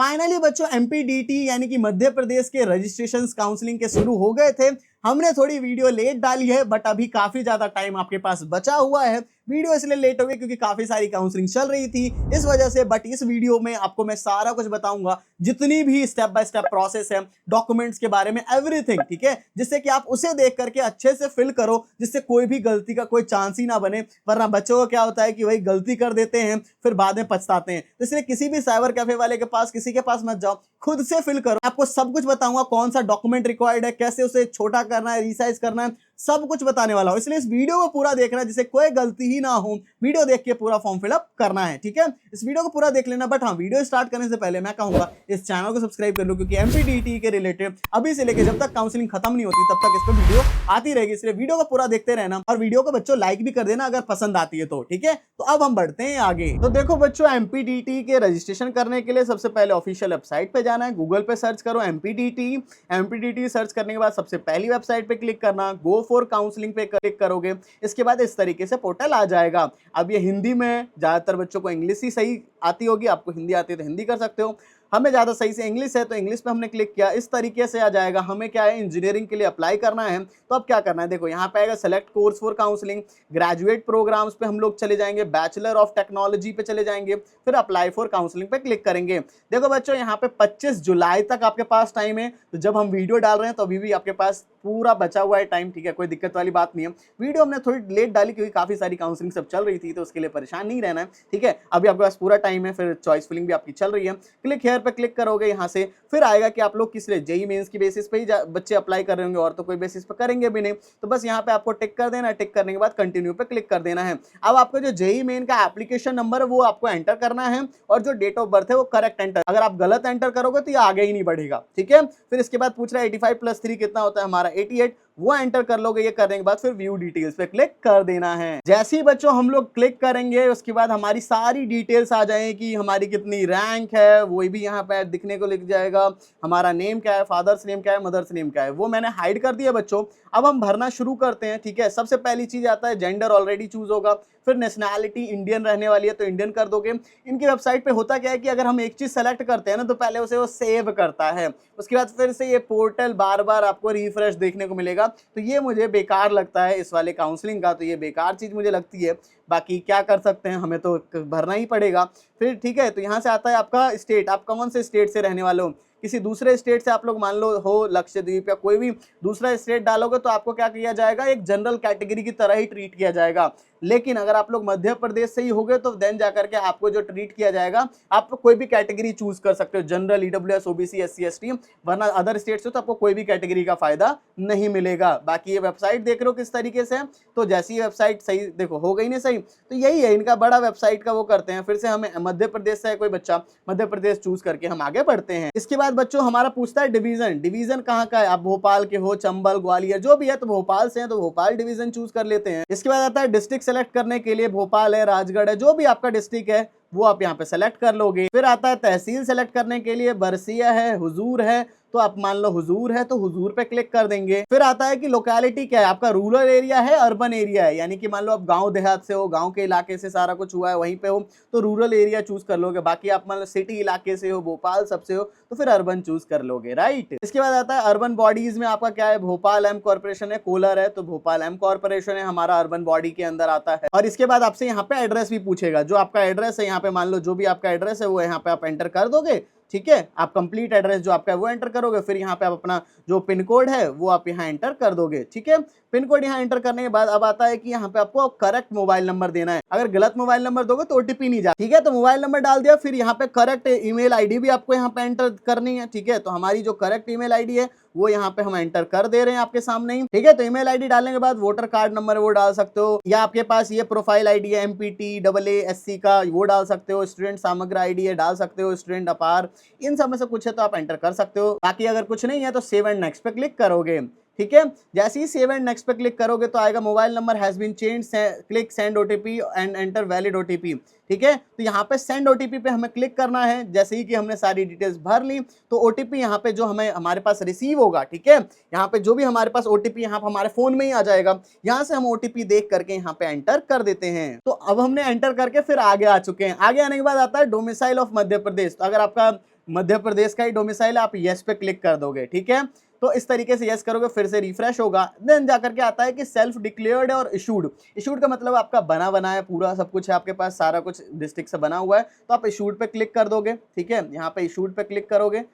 Finally बच्चों एमपीडीटी यानी कि मध्य प्रदेश के रजिस्ट्रेशन काउंसलिंग के शुरू हो गए थे। हमने थोड़ी वीडियो लेट डाली है बट अभी काफी ज्यादा टाइम आपके पास बचा हुआ है। वीडियो इसलिए लेट हो गई क्योंकि काफी सारी काउंसलिंग चल रही थी इस वजह से। बट इस वीडियो में आपको मैं सारा कुछ बताऊंगा, जितनी भी स्टेप बाय स्टेप प्रोसेस है, डॉक्यूमेंट्स के बारे में, एवरीथिंग, ठीक है, जिससे कि आप उसे देख करके अच्छे से फिल करो, जिससे कोई भी गलती का कोई चांस ही ना बने। वरना बच्चों को क्या होता है कि वही गलती कर देते हैं फिर बाद में पछताते हैं। तो इसलिए किसी भी साइबर कैफे वाले के पास, किसी के पास मत जाओ, खुद से फिल करो। आपको सब कुछ बताऊंगा, कौन सा डॉक्यूमेंट रिक्वायर्ड है, कैसे उसे छोटा करना है, रिसाइज करना है, सब कुछ बताने वाला हूं। इसलिए इस वीडियो को पूरा देखना जिससे कोई गलती ही ना हो। वीडियो देख के पूरा फॉर्म फिलअप करना है, ठीक है। इस वीडियो को पूरा देख लेना। बट हाँ, वीडियो स्टार्ट करने से पहले मैं कहूंगा इस चैनल को सब्सक्राइब कर लो, क्योंकि एमपीडीटी के रिलेटेड अभी से लेकर जब तक काउंसलिंग खत्म नहीं होती तब तक इस पर वीडियो आती रहेगी। इसलिए वीडियो को पूरा देखते रहना और वीडियो को बच्चों लाइक भी कर देना अगर पसंद आती है तो, ठीक है। तो अब हम बढ़ते हैं आगे। तो देखो बच्चों, एमपीडीटी के रजिस्ट्रेशन करने के लिए सबसे पहले ऑफिशियल वेबसाइट पे जाना है। गूगल पे सर्च करो एमपीडीटी। एमपीडीटी सर्च करने के बाद सबसे पहली वेबसाइट पे क्लिक करना, गो फॉर काउंसलिंग पे क्लिक करोगे। इसके बाद इस तरीके से पोर्टल आ जाएगा। अब ये हिंदी में, ज्यादातर बच्चों को इंग्लिश ही सही आती होगी, आपको हिंदी आती है तो हिंदी कर सकते हो। हमें ज्यादा सही से इंग्लिश है तो इंग्लिश पे हमने क्लिक किया। इस तरीके से आ जाएगा। हमें क्या है, इंजीनियरिंग के लिए अप्लाई करना है। तो अब क्या करना है, देखो यहाँ पे आएगा select course for counselling. Graduate programmes पे हम लोग चले जाएंगे, बैचलर ऑफ टेक्नोलॉजी पे चले जाएंगे, फिर अप्लाई फॉर काउंसलिंग पे क्लिक करेंगे। देखो बच्चों, यहाँ पे 25 जुलाई तक आपके पास टाइम है। तो जब हम वीडियो डाल रहे हैं तो अभी भी आपके पास पूरा बचा हुआ है टाइम, ठीक है, कोई दिक्कत वाली बात नहीं है। वीडियो हमने थोड़ी लेट डाली क्योंकि काफी सारी काउंसलिंग सब चल रही थी, तो उसके लिए परेशान नहीं रहना है, ठीक है। अभी आपके पास पूरा टाइम है, फिर चॉइस फिलिंग भी आपकी चल रही है। क्लिक हेयर पे क्लिक करोगे यहाँ से, फिर आएगा कि आप लोग किस लिए, जेई मेंस की बेसिस पे ही बच्चे अप्लाई कर रहे होंगे और तो कोई बेसिस पे करेंगे भी नहीं। तो बस यहाँ पे आपको टिक कर देना है। टिक करने के बाद कंटिन्यू पे क्लिक कर देना है। अब आपको जो जेई मेन का एप्लीकेशन नंबर है वो आपको एंटर करना है और जो डेट ऑफ बर्थ है वो करेक्ट एंटर। अगर आप गलत एंटर करोगे तो ये आगे ही नहीं बढ़ेगा, ठीक है। फिर इसके बाद पूछ रहा है 85+3 कितना होता है, हमारा 88, वो एंटर कर लोगे। ये करने के बाद फिर व्यू डिटेल्स पे क्लिक कर देना है। जैसे ही बच्चों हम लोग क्लिक करेंगे उसके बाद हमारी सारी डिटेल्स आ जाएगी। हमारी कितनी रैंक है वो भी यहाँ पे दिखने को लिख जाएगा। हमारा नेम क्या है, फादर्स नेम क्या है, मदर्स नेम क्या है, वो मैंने हाइड कर दिया बच्चों। अब हम भरना शुरू करते हैं, ठीक है। सबसे पहली चीज आता है जेंडर, ऑलरेडी चूज होगा। फिर नेशनैलिटी इंडियन रहने वाली है तो इंडियन कर दोगे। इनकी वेबसाइट पे होता क्या है कि अगर हम एक चीज सेलेक्ट करते हैं ना तो पहले उसे वो सेव करता है, उसके बाद फिर से ये पोर्टल बार बार आपको रिफ्रेश देखने को मिलेगा। तो ये मुझे बेकार लगता है इस वाले काउंसलिंग का, तो ये बेकार चीज मुझे लगती है। बाकी क्या कर सकते हैं, हमें तो भरना ही पड़ेगा। फिर ठीक है, तो यहाँ से आता है आपका स्टेट, आप कौन से स्टेट से रहने वाले हो। किसी दूसरे स्टेट से आप लोग मान लो हो लक्षद्वीप या कोई भी दूसरा स्टेट डालोगे तो आपको क्या किया जाएगा, एक जनरल कैटेगरी की तरह ही ट्रीट किया जाएगा। लेकिन अगर आप लोग मध्य प्रदेश से ही होगे तो देन जाकर के आपको जो ट्रीट किया जाएगा, आप कोई भी कैटेगरी चूज कर सकते हो, general, EWS, OBC, SC, ST. वरना अदर स्टेट से तो आपको कोई भी कैटेगरी का फायदा नहीं मिलेगा। बाकी ये वेबसाइट देख रहे हो किस तरीके से, तो जैसी ये वेबसाइट सही देखो हो गई ना सही, तो यही है इनका बड़ा वेबसाइट का वो करते हैं। फिर से हमें मध्य प्रदेश से कोई बच्चा, मध्य प्रदेश चूज करके हम आगे बढ़ते हैं। इसके बाद बच्चों हमारा पूछता है डिवीजन। डिवीजन कहाँ का है, आप भोपाल के हो, चंबल, ग्वालियर जो भी है, तो भोपाल से है तो भोपाल डिवीजन चूज कर लेते हैं। इसके बाद आता है डिस्ट्रिक्ट सेलेक्ट करने के लिए, भोपाल है, राजगढ़ है, जो भी आपका डिस्ट्रिक्ट है वो आप यहाँ पे सेलेक्ट कर लोगे। फिर आता है तहसील सेलेक्ट करने के लिए, बरसिया है, हुजूर है, तो आप मान लो हुजूर है तो हुजूर पे क्लिक कर देंगे। फिर आता है कि लोकेलिटी क्या है, आपका रूरल एरिया है, अर्बन एरिया है, यानी कि मान लो आप गांव देहात से हो, गांव के इलाके से सारा कुछ हुआ है वहीं पे हो तो रूरल एरिया चूज कर लोगे। बाकी आप मान लो सिटी इलाके से हो, भोपाल सबसे हो तो फिर अर्बन चूज कर लोगे, राइट। इसके बाद आता है अर्बन बॉडीज में आपका क्या है, भोपाल एम कॉर्पोरेशन है, कोलर है तो भोपाल एम कॉर्पोरेशन है, हमारा अर्बन बॉडी के अंदर आता है। और इसके बाद आपसे यहाँ पे एड्रेस भी पूछेगा, जो आपका एड्रेस है यहाँ पे मान लो जो भी आपका एड्रेस है वो यहाँ पे आप एंटर कर दोगे, ठीक है। आप कंप्लीट एड्रेस जो आपका है वो एंटर करोगे। फिर यहाँ पे आप अपना जो पिन कोड है वो आप यहाँ एंटर कर दोगे, ठीक है। पिन कोड यहाँ एंटर करने के बाद अब आता है कि यहाँ पे आपको करेक्ट मोबाइल नंबर देना है। अगर गलत मोबाइल नंबर दोगे तो ओटीपी नहीं जाता, ठीक है। तो मोबाइल नंबर डाल दिया, फिर यहाँ पे करेक्ट ईमेल आईडी भी आपको यहाँ पे एंटर करनी है, ठीक है। तो हमारी जो करेक्ट ईमेल आईडी है वो यहाँ पे हम एंटर कर दे रहे हैं आपके सामने ही, ठीक है। तो ईमेल आईडी डालने के बाद वोटर कार्ड नंबर वो डाल सकते हो, या आपके पास ये प्रोफाइल आईडी है MPT AA SC का, वो डाल सकते हो। स्टूडेंट समग्र आईडी है डाल सकते हो, स्टूडेंट अपार, इन सब में से कुछ है तो आप एंटर कर सकते हो। बाकी अगर कुछ नहीं है तो सेव एंड नेक्स्ट पे क्लिक करोगे, ठीक है। जैसे ही सेव एंड नेक्स्ट पे क्लिक करोगे तो आएगा mobile number has been change, click send OTP and enter valid OTP, ठीक है। तो यहाँ पे सेंड ओटीपी पे हमें क्लिक करना है। जैसे ही कि हमने सारी डिटेल्स भर ली तो ओटीपी यहाँ पे जो हमें हमारे पास रिसीव होगा, ठीक है, यहाँ पे जो भी हमारे पास ओटीपी यहाँ पे हमारे फोन में ही आ जाएगा। यहाँ से हम ओटीपी देख करके यहाँ पे एंटर कर देते हैं। तो अब हमने एंटर करके फिर आगे आ चुके हैं। आगे आने के बाद आता है डोमिसाइल ऑफ मध्य प्रदेश। तो अगर आपका मध्य प्रदेश का ही डोमिसाइल, आप यस पे क्लिक कर दोगे। ठीक है, तो इस तरीके से यस करोगे, फिर से रिफ्रेश होगा, देन जाकर के आता है कि सेल्फ डिक्लेयर्ड और इशूड। इशूड का मतलब आपका बना बना है, पूरा सब कुछ है आपके पास, सारा कुछ डिस्ट्रिक्ट से बना हुआ है, तो आप इशूड पे क्लिक कर दोगे। ठीक है, यहाँ पे इशूड पे क्लिक करोगे,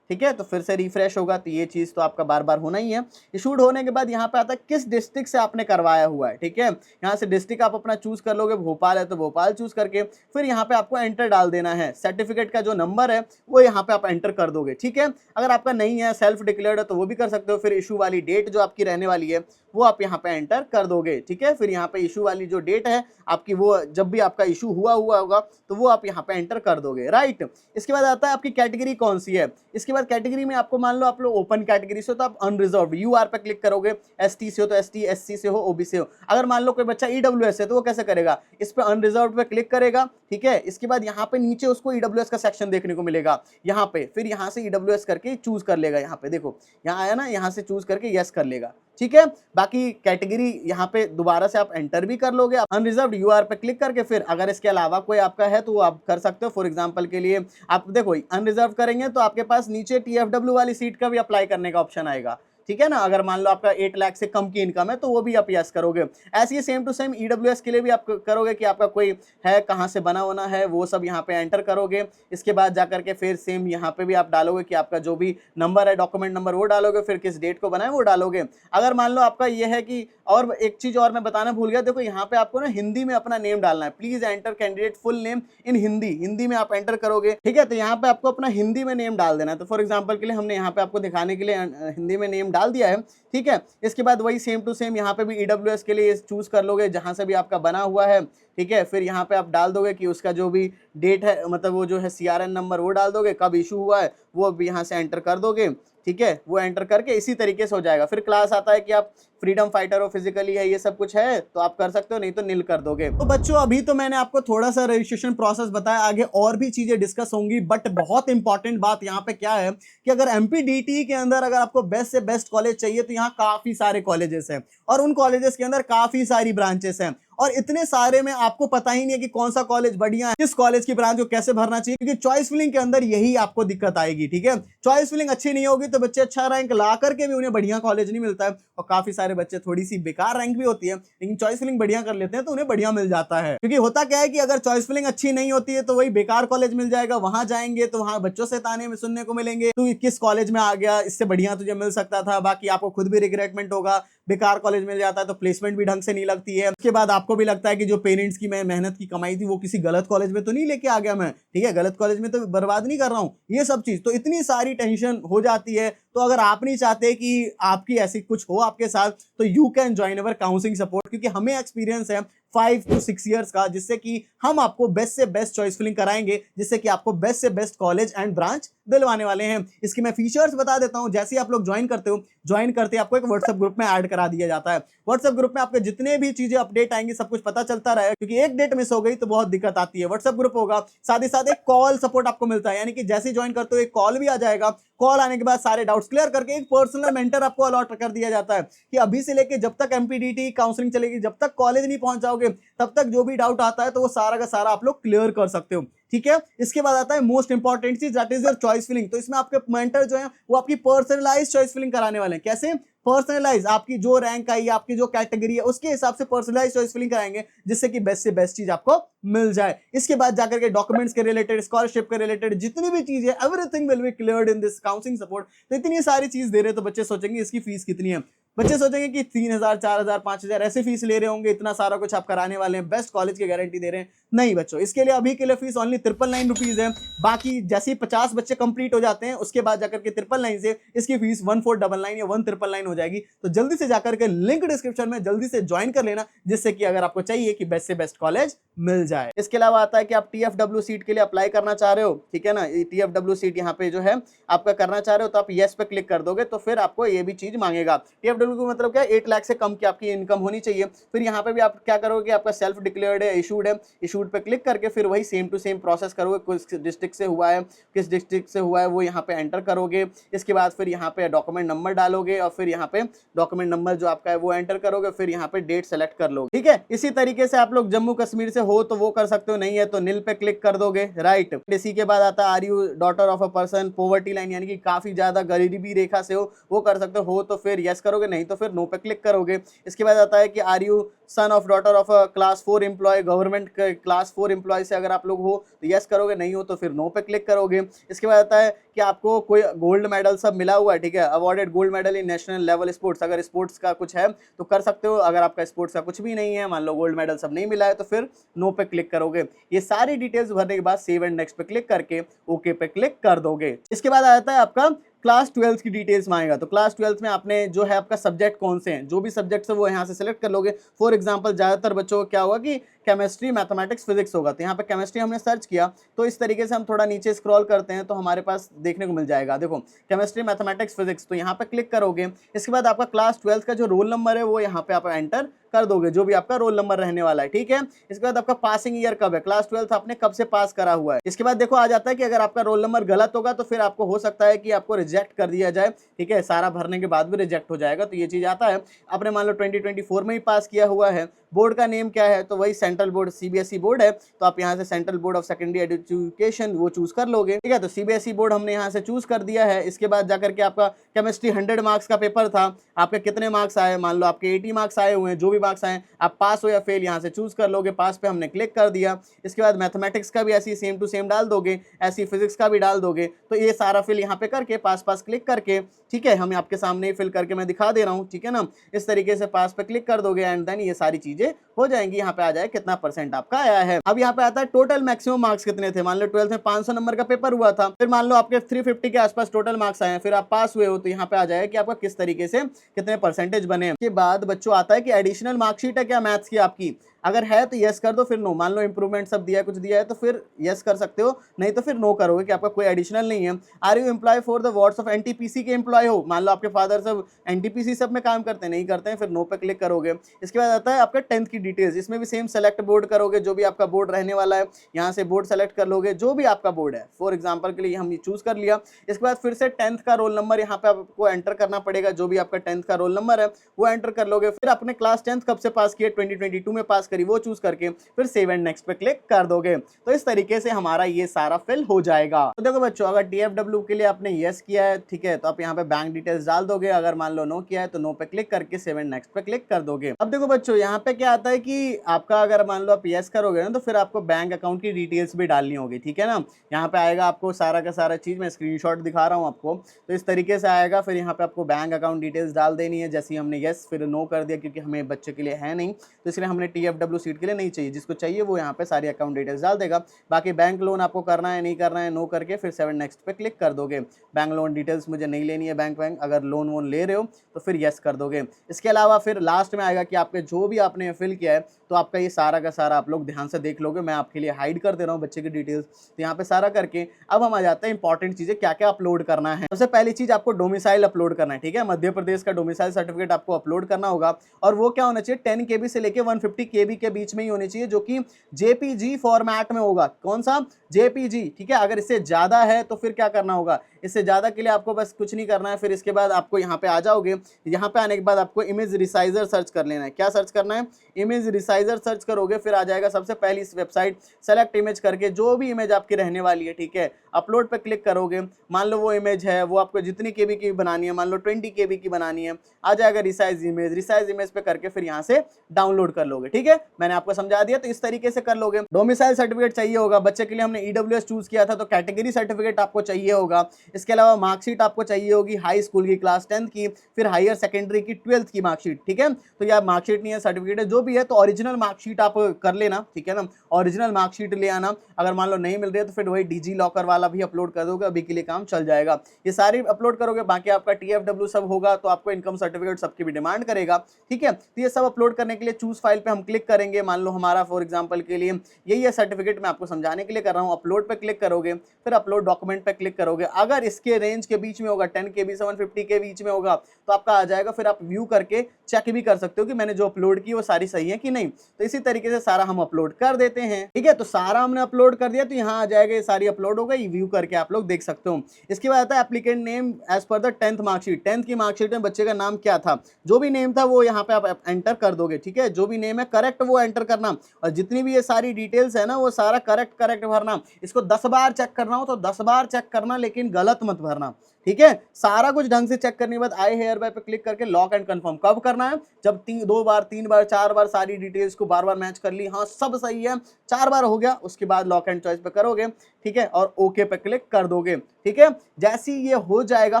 ठीक है, तो फिर से रिफ्रेश होगा। तो ये चीज़ तो आपका बार बार होना ही है। इशूड होने के बाद यहाँ पे आता है किस डिस्ट्रिक्ट से आपने करवाया हुआ है। ठीक है, यहाँ से डिस्ट्रिक्ट आप अपना चूज कर लोगे, भोपाल है तो भोपाल चूज करके फिर यहाँ पे आपको एंटर डाल देना है। सर्टिफिकेट का जो नंबर है वो यहाँ पे आप एंटर कर दोगे। ठीक है, अगर आपका नहीं है, सेल्फ डिक्लेयर्ड है, तो वो भी कर सकते हो। फिर इशू वाली डेट जो आपकी रहने वाली है वो आप यहाँ पे एंटर कर दोगे। ठीक है, फिर यहाँ पे इशू वाली जो डेट है आपकी, वो जब भी आपका इशू हुआ होगा तो वो आप यहाँ पे एंटर कर दोगे। राइट, इसके बाद आता है आपकी कैटेगरी कौन सी है। इसके बाद कैटेगरी में आपको मान लो आप लोग ओपन कैटेगरी से हो तो आप अनरिजर्व यूआर पे क्लिक करोगे, एसटी से हो तो एसटी, एससी से हो, ओबीसी हो। अगर मान लो कोई बच्चा ईडब्ल्यूएस है तो वो कैसे करेगा, इस पे अनरिजर्व पे क्लिक करेगा। ठीक है, इसके बाद यहाँ पे नीचे उसको ईडब्ल्यूएस का सेक्शन देखने को मिलेगा यहाँ पे, फिर यहाँ से ईडब्ल्यूएस करके चूज कर लेगा। यहाँ पे देखो, यहाँ आया ना, यहाँ से चूज करके यस कर लेगा। ठीक है, बाकी कैटेगरी यहाँ पे दोबारा से आप एंटर भी कर लोगे अनरिजर्व्ड यूआर पे क्लिक करके। फिर अगर इसके अलावा कोई आपका है तो वो आप कर सकते हो। फॉर एग्जांपल के लिए आप देखो अनरिजर्व करेंगे तो आपके पास नीचे टीएफडब्ल्यू वाली सीट का भी अप्लाई करने का ऑप्शन आएगा। ठीक है ना, अगर मान लो आपका 8 लाख से कम की इनकम है तो वो भी आप यस करोगे। ऐसे ही सेम टू सेम ईडब्ल्यूएस के लिए भी आप करोगे कि आपका कोई है, कहाँ से बना होना है, वो सब यहाँ पे एंटर करोगे। इसके बाद जाकर के फिर सेम यहाँ पे भी आप डालोगे कि आपका जो भी नंबर है, डॉक्यूमेंट नंबर, वो डालोगे, फिर किस डेट को बनाए वो डालोगे। अगर मान लो आपका ये है कि, और एक चीज और मैं बताना भूल गया, देखो यहाँ पे आपको ना हिंदी में अपना नेम डालना है। Please enter candidate full name in Hindi, Hindi में आप एंटर करोगे। ठीक है, तो यहाँ पे आपको अपना हिंदी में नेम डाल देना है। तो फॉर एग्जाम्पल के लिए हमने यहाँ पे आपको दिखाने के लिए हिंदी में नेम डाल दिया है। ठीक है, इसके बाद वही सेम टू सेम यहाँ पे भी ईडब्ल्यूएस के लिए चूज कर लोगे जहां से भी आपका बना हुआ है। ठीक है, फिर यहाँ पे आप डाल दोगे कि उसका जो भी डेट है, मतलब वो जो है सीआरएन नंबर वो डाल दोगे, कब इशू हुआ है वो भी यहाँ से एंटर कर दोगे। ठीक है, वो एंटर करके इसी तरीके से हो जाएगा। फिर क्लास आता है कि आप फ्रीडम फाइटर हो, फिजिकली है, ये सब कुछ है तो आप कर सकते हो, नहीं तो नील कर दोगे। तो बच्चों अभी तो मैंने आपको थोड़ा सा रजिस्ट्रेशन प्रोसेस बताया, आगे और भी चीजें डिस्कस होंगी, बट बहुत इंपॉर्टेंट बात यहाँ पे क्या है कि अगर एमपीडीटी के अंदर अगर आपको बेस्ट से बेस्ट कॉलेज चाहिए तो यहाँ काफी सारे कॉलेजेस हैं और उन कॉलेजेस के अंदर काफी सारी ब्रांचेस हैं और इतने सारे में आपको पता ही नहीं है कि कौन सा कॉलेज बढ़िया है, किस कॉलेज की ब्रांच को कैसे भरना चाहिए, क्योंकि चॉइस फिलिंग के अंदर यही आपको दिक्कत आएगी। ठीक है, चॉइस फिलिंग अच्छी नहीं होगी तो बच्चे अच्छा रैंक ला करके भी उन्हें बढ़िया कॉलेज नहीं मिलता है और काफी सारे बच्चे थोड़ी सी बेकार रैंक भी होती है लेकिन चॉइस फिलिंग बढ़िया कर लेते हैं तो उन्हें बढ़िया मिल जाता है। क्योंकि होता क्या है कि अगर चॉइस फिलिंग अच्छी नहीं होती है तो वही बेकार कॉलेज मिल जाएगा, वहां जाएंगे तो वहां बच्चों से ताने में सुनने को मिलेंगे, तू किस कॉलेज में आ गया, इससे बढ़िया तुझे मिल सकता था। बाकी आपको खुद भी रिग्रेटमेंट होगा, बेकार कॉलेज मिल जाता है तो प्लेसमेंट भी ढंग से नहीं लगती है। उसके बाद आपको भी लगता है कि जो पेरेंट्स की मैं मेहनत की कमाई थी वो किसी गलत कॉलेज में तो नहीं लेके आ गया मैं, ठीक है, गलत कॉलेज में तो बर्बाद नहीं कर रहा हूँ, ये सब चीज। तो इतनी सारी टेंशन हो जाती है। तो अगर आप नहीं चाहते कि आपकी ऐसी कुछ हो आपके साथ तो you can join our counselling support, क्योंकि हमें एक्सपीरियंस है 5 to 6 इयर्स का, जिससे कि हम आपको बेस्ट से बेस्ट चॉइस फिलिंग कराएंगे, जिससे कि आपको बेस्ट से बेस्ट कॉलेज एंड ब्रांच दिलवाने वाले हैं। इसकी मैं फीचर्स बता देता हूं। जैसे ही आप लोग ज्वाइन करते हो, ज्वाइन करते आपको एक व्हाट्सएप ग्रुप में ऐड करा दिया जाता है। व्हाट्सएप ग्रुप में आपके जितने भी चीजें अपडेट आएंगी सब कुछ पता चलता रहेगा, क्योंकि एक डेट मिस हो गई तो बहुत दिक्कत आती है। व्हाट्सएप ग्रुप होगा, साथ ही साथ एक कॉल सपोर्ट आपको मिलता है, यानी कि जैसे ही ज्वाइन करते हो एक कॉल भी आ जाएगा। कॉल आने के बाद सारे डाउट्स क्लियर करके एक पर्सनल मेंटर आपको अलॉट कर दिया जाता है कि अभी से लेके जब तक एमपीडीटी काउंसलिंग चलेगी, जब तक कॉलेज नहीं पहुंच जाओगे तब तक जो भी डाउट आता है तो वो सारा का सारा आप लोग क्लियर कर सकते हो। ठीक है, इसके बाद आता है मोस्ट इंपॉर्टेंट चीज, that is your choice filling. तो इसमें आपके मेंटर जो है वो आपकी पर्सनलाइज चॉइस फिलिंग कराने वाले हैं। कैसे पर्सनलाइज, आपकी जो रैंक आई, आपकी जो कैटेगरी है उसके हिसाब से पर्सनलाइज चॉइस फिलिंग कराएंगे, जिससे कि बेस्ट से बेस्ट चीज आपको मिल जाए। इसके बाद जाकर के डॉक्यूमेंट्स के रिलेटेड, स्कॉलरशिप के रिलेटेड जितनी भी चीज है, everything will be cleared in this counselling support. तो इतनी सारी चीज दे रहे तो बच्चे सोचेंगे इसकी फीस कितनी है, बच्चे सोचेंगे कि 3000, 4000, 5000 ऐसे फीस ले रहे होंगे, इतना सारा कुछ आप कराने वाले हैं, बेस्ट कॉलेज की गारंटी दे रहे हैं। नहीं बच्चों, इसके लिए अभी के लिए फीस ओनली 999 रुपीज है। बाकी जैसे ही 50 बच्चे कंप्लीट हो जाते हैं उसके बाद जाकर के 999 से इसकी फीस 1499 या 1999 हो जाएगी। तो जल्दी से जाकर के लिंक डिस्क्रिप्शन में जल्दी से ज्वाइन कर लेना, जिससे कि अगर आपको चाहिए कि बेस्ट से बेस्ट कॉलेज मिल जाए। इसके अलावा आता है कि आप टीएफडब्ल्यू सीट के लिए अप्लाई करना चाह रहे हो, ठीक है ना, टीएफडब्ल्यू सीट यहाँ पे जो है आपका करना चाह रहे हो तो आप येस पे क्लिक कर दोगे तो फिर आपको ये भी चीज मांगेगा। टीएफडब्ल्यू का मतलब क्या है, 8 लाख से कम की आपकी इनकम होनी चाहिए। फिर यहाँ पे भी आप क्या करोगे, आपका सेल्फ डिक्लेयर्ड है, इशूड इंस्टीट्यूट पे क्लिक करके फिर वही सेम टू सेम प्रोसेस करोगे, किस डिस्ट्रिक्ट से हुआ है, किस डिस्ट्रिक्ट से हुआ है वो यहाँ पे एंटर करोगे। इसके बाद फिर यहाँ पे डॉक्यूमेंट नंबर डालोगे और फिर यहाँ पे डॉक्यूमेंट नंबर जो आपका है वो एंटर करोगे, फिर यहाँ पे डेट सेलेक्ट कर लोगे, ठीक है। इसी तरीके से आप लोग जम्मू कश्मीर से हो तो वो कर सकते हो, नहीं है तो नील पे क्लिक कर दोगे, राइट। इसी के बाद आता है are you daughter of a person poverty line, यानी कि काफी ज्यादा गरीबी रेखा से हो, वो कर सकते हो तो फिर यस करोगे, नहीं तो फिर नो पे क्लिक करोगे। इसके बाद आता है कि are you son of daughter of a class 4 employ, government class 4 employ से अगर आप लोग हो तो यस करोगे, नहीं हो तो फिर नो पे क्लिक करोगे। इसके बाद आता है कि आपको कोई गोल्ड मेडल सब मिला हुआ है, ठीक है, awarded gold medal in national level sports, अगर स्पोर्ट्स का कुछ है तो कर सकते हो। अगर आपका स्पोर्ट्स का कुछ भी नहीं है, मान लो गोल्ड मेडल सब नहीं मिला है, तो फिर नो पे क्लिक करोगे। ये सारी डिटेल्स भरने के बाद सेव एंड नेक्स्ट पे क्लिक करके ओके पे क्लिक कर दोगे। इसके बाद आता है आपका क्लास 12 की डिटेल्स मांगेगा, तो क्लास 12 में आपने जो है आपका सब्जेक्ट कौन से हैं, जो भी सब्जेक्ट्स है वो यहाँ से सिलेक्ट कर लोगे। फॉर एग्जांपल ज़्यादातर बच्चों को क्या होगा कि केमिस्ट्री, मैथमेटिक्स, फिजिक्स होगा, तो यहाँ पे केमिस्ट्री हमने सर्च किया, तो इस तरीके से हम थोड़ा नीचे स्क्रॉल करते हैं तो हमारे पास देखने को मिल जाएगा, देखो केमिस्ट्री, मैथमेटिक्स, फिजिक्स, तो यहाँ पे क्लिक करोगे। इसके बाद आपका क्लास 12 का जो रोल नंबर है वो यहाँ पे आप एंटर कर दोगे, जो भी आपका रोल नंबर रहने वाला है, ठीक है। इसके बाद आपका पासिंग ईयर कब है, क्लास 12 आपने कब से पास करा हुआ है। इसके बाद देखो आ जाता है कि अगर आपका रोल नंबर गलत होगा तो फिर आपको हो सकता है कि आपको रिजेक्ट कर दिया जाए, ठीक है, सारा भरने के बाद भी रिजेक्ट हो जाएगा, तो ये चीज आता है। आपने मान लो 2024 में ही पास किया हुआ है, बोर्ड का नेम क्या है, तो वही सेंट्रल बोर्ड सीबीएसई बोर्ड है, तो आप यहाँ से central board of secondary education वो चूज कर लोगे, ठीक है। तो सीबीएसई बोर्ड हमने यहाँ से चूज कर दिया है। इसके बाद जाकर के आपका केमिस्ट्री 100 मार्क्स का पेपर था, आपके कितने मार्क्स आए, मान लो आपके 80 मार्क्स आए हुए हैं, जो भी मार्क्स आए आप पास हो या फेल यहाँ से चूज कर लोगे, पास पे हमने क्लिक कर दिया। इसके बाद मैथमेटिक्स का भी ऐसी सेम टू सेम डाल दोगे, ऐसी फिजिक्स का भी डाल दोगे, तो ये सारा फिल यहाँ पे करके पास पास क्लिक करके, ठीक है, हम आपके सामने फिल करके मैं दिखा दे रहा हूँ, ठीक है ना। इस तरीके से पास पे क्लिक कर दोगे एंड देन ये सारी चीजें हो जाएंगी। यहाँ पे आ जाए कितना परसेंट आपका आया है। अब यहाँ पे आता है टोटल मैक्सिमम मार्क्स कितने थे, मान लो 12th में 500 नंबर का पेपर हुआ था, फिर मान लो आपके 350 के आसपास टोटल मार्क्स आए हैं, फिर आप पास हुए हो, तो यहाँ पे आ जाएगा कि आपका किस तरीके से कितने परसेंटेज बने। के बाद बच्चों आता है कि एडिशनल मार्कशीट है क्या मैथ्स की आपकी, अगर है तो यस कर दो, फिर नो, मान लो इंप्रूवमेंट सब दिया है, कुछ दिया है तो फिर यस कर सकते हो, नहीं तो फिर नो करोगे कि आपका कोई एडिशनल नहीं है। Are you employ for the wards of NTPC के एम्प्लॉय हो, मान लो आपके फादर सब एनटीपीसी सब में काम करते हैं, नहीं करते हैं, फिर नो पे क्लिक करोगे। इसके बाद आता है आपका 10th की डिटेल्स, इसमें भी सेम सेलेक्ट बोर्ड करोगे, जो भी आपका बोर्ड रहने वाला है यहाँ से बोर्ड सेलेक्ट कर लोगे, जो भी आपका बोर्ड है, फॉर एग्जाम्पल के लिए हम ये चूज कर लिया। इसके बाद फिर से 10th का रोल नंबर यहाँ पे आपको एंटर करना पड़ेगा, जो भी आपका 10th का रोल नंबर है वो एंटर कर लोगे। फिर अपने क्लास 10th कब से पास किए, 2022 में पास करी, वो चूज करके फिर सेव एंड नेक्स्ट पे क्लिक कर दोगे। तो इस तरीके से हमारा ये सारा फिल हो जाएगा। तो देखो बच्चों, अगर टीएफडब्ल्यू के लिए आपने यस किया है, ठीक है, तो आप यहाँ पे बैंक डिटेल्स डाल दोगे, अगर मान लो नो किया है तो नो पे क्लिक करके सेव एंड नेक्स्ट पे क्लिक कर दोगे। अब देखो बच्चों, यहाँ पे क्या आता है कि आपका अगर मान लो आप यस करोगे ना तो फिर आपको बैंक अकाउंट की डिटेल्स भी डालनी होगी, ठीक है ना। यहाँ पे आएगा आपको सारा का सारा चीज, मैं स्क्रीनशॉट दिखा रहा हूँ आपको, तो इस तरीके से आएगा। फिर यहाँ पे आपको बैंक अकाउंट डिटेल्स डाल देनी है, जैसे हमने यस फिर नो कर दिया, क्योंकि हमें बच्चे के लिए है नहीं, तो इसलिए हमने टीएफडब्ल्यू सीट के लिए नहीं चाहिए, जिसको चाहिए वो यहाँ पे सारी अकाउंट डिटेल्स डाल देगा। बाकी बैंक लोन आपको करना है नहीं करना है, नो करके फिर 7 नेक्स्ट पे क्लिक कर दोगे। बैंक लोन डिटेल्स मुझे नहीं लेनी है, बैंक अगर लोन वोन ले रहे हो तो फिर यस कर दोगे। इसके अलावा फिर लास्ट में आएगा कि आपके जो भी आपने फिल किया है, तो आपका ये सारा का सारा आप लोग ध्यान से देख लोगे, मैं आपके लिए हाइड कर दे रहा हूँ बच्चे की डिटेल्स। तो यहाँ पे सारा करके अब हम आ जाते हैं इंपॉर्टेंट चीजें क्या क्या अपलोड करना है। सबसे पहली चीज आपको डोमिसाइल अपलोड करना है, ठीक है, मध्य प्रदेश का डोमिसाइल सर्टिफिकेट आपको अपलोड करना होगा, और वो क्या होना चाहिए 10 KB से लेके 150 KB के बीच में ही होनी चाहिए, जो कि JPG फॉर्मेट में होगा। कौन सा, JPG, ठीक है। अगर इससे ज्यादा है तो फिर क्या करना होगा, इससे ज्यादा के लिए आपको बस कुछ नहीं करना है, फिर इसके बाद आपको यहाँ पे आ जाओगे, यहाँ पे आने के बाद आपको इमेज रिसाइजर सर्च कर लेना है। क्या सर्च करना है, इमेज रिसाइजर सर्च करोगे, फिर आ जाएगा सबसे पहली इस वेबसाइट सेलेक्ट इमेज करके, जो भी इमेज आपकी रहने वाली है, ठीक है, अपलोड पे क्लिक करोगे। मान लो वो इमेज है वो आपको जितनी KB की बनानी है, मान लो 20 KB की बनानी है, आ जाएगा रिसाइज इमेज पे करके फिर यहाँ से डाउनलोड कर लोगे, ठीक है, मैंने आपको समझा दिया। तो इस तरीके से कर लोगे। डोमिसाइल सर्टिफिकेट चाहिए होगा, बच्चे के लिए हमने EWS चूज किया था तो कैटेगरी सर्टिफिकेट आपको चाहिए होगा। इसके अलावा मार्कशीट आपको चाहिए होगी हाई स्कूल की क्लास 10th की, फिर हायर सेकेंडरी की 12th की मार्कशीट, ठीक है। तो यह मार्कशीट नहीं है, सर्टिफिकेट है, जो भी है, तो ओरिजिनल मार्कशीट आप कर लेना, ठीक है ना, ओरिजिनल मार्कशीट ले आना। अगर मान लो नहीं मिल रही है तो फिर वही डिजी लॉकर वाला वाला भी अपलोड कर दोगे, अभी के लिए काम चल जाएगा। ये सारी अपलोड करोगे, बाकी आपका TFW सब होगा तो आपको इनकम सर्टिफिकेट सबकी भी डिमांड करेगा, ठीक है। तो ये सब अपलोड करने के लिए चूज फाइल पे हम क्लिक करेंगे। मान लो हमारा फॉर एग्जांपल के लिए यही है सर्टिफिकेट, मैं आपको समझाने के लिए कर रहा हूँ। अपलोड पे क्लिक करोगे, फिर अपलोड डॉक्यूमेंट पे क्लिक करोगे। अगर इसके रेंज के बीच में होगा, 10 KB 750 के बीच में होगा तो आपका आ जाएगा। फिर आप व्यू करके चेक भी कर सकते हो कि मैंने जो अपलोड की वो सारी सही है कि नहीं। तो इसी तरीके से सारा हम अपलोड कर देते हैं, ठीक है। तो सारा हमने अपलोड कर दिया, तो यहाँ आ जाएगा, ये सारी अपलोड हो गई, व्यू करके आप लोग देख सकते हो। इसके बाद आता है applicant name as per the 10th marksheet. 10th की मार्कशीट में बच्चे का नाम क्या था, जो भी नेम था वो यहाँ पे आप एंटर कर दोगे, ठीक है। जो भी नेम है करेक्ट वो एंटर करना, और जितनी भी ये सारी डिटेल्स है ना वो सारा करेक्ट भरना। इसको 10 बार चेक करना हो तो 10 बार चेक करना, लेकिन गलत मत भरना, ठीक है। सारा कुछ ढंग से चेक करने के बाद आई हेयर बाय पे क्लिक करके लॉक एंड कंफर्म। कब करना है, जब 2 बार 3 बार 4 बार सारी डिटेल्स को बार बार मैच कर ली, हाँ सब सही है, 4 बार हो गया, उसके बाद लॉक एंड चॉइस पे करोगे, ठीक है, और ओके पे क्लिक कर दोगे, ठीक है। जैसे ही ये हो जाएगा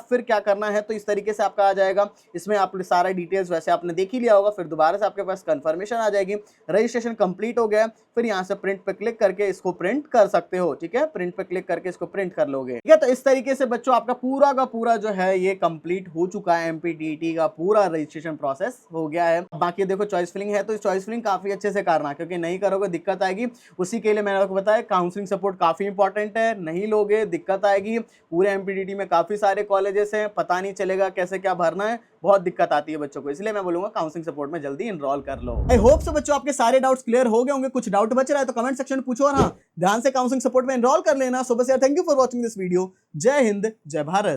फिर क्या करना है, तो इस तरीके से आपका आ जाएगा। इसमें आपने सारा डिटेल्स वैसे आपने देख ही लिया होगा। फिर दोबारा से आपके पास कंफर्मेशन आ जाएगी, रजिस्ट्रेशन कंप्लीट हो गया। फिर यहाँ से प्रिंट पे क्लिक करके इसको प्रिंट कर सकते हो, ठीक है। प्रिंट पे क्लिक करके इसको प्रिंट कर लोगे, ठीक है। तो इस तरीके से बच्चों आपका पूरा का पूरा जो है ये कंप्लीट हो चुका है। MPTT का पूरा रजिस्ट्रेशन प्रोसेस हो गया है। बाकी देखो चॉइस फिलिंग है, तो चॉइस फिलिंग काफी अच्छे से करना, क्योंकि नहीं करोगे दिक्कत आएगी। उसी के लिए मैंने आपको बताया काउंसलिंग सपोर्ट काफी इंपॉर्टेंट है, नहीं लोगे दिक्कत आएगी। पूरे MPTT में काफी सारे कॉलेजेस हैं, पता नहीं चलेगा कैसे क्या भरना है, बहुत दिक्कत आती है बच्चों को। इसलिए मैं बोलूंगा काउंसलिंग सपोर्ट में जल्दी इनरोल कर लो। आई होप सो बच्चों आपके सारे डाउट्स क्लियर हो गए होंगे। कुछ डाउट बच रहा है तो कमेंट सेक्शन में पूछो, और हाँ ध्यान से काउंसलिंग सपोर्ट में इनरोल कर लेना। सो बस यार, thank you for watching this video. जय हिंद, जय भारत।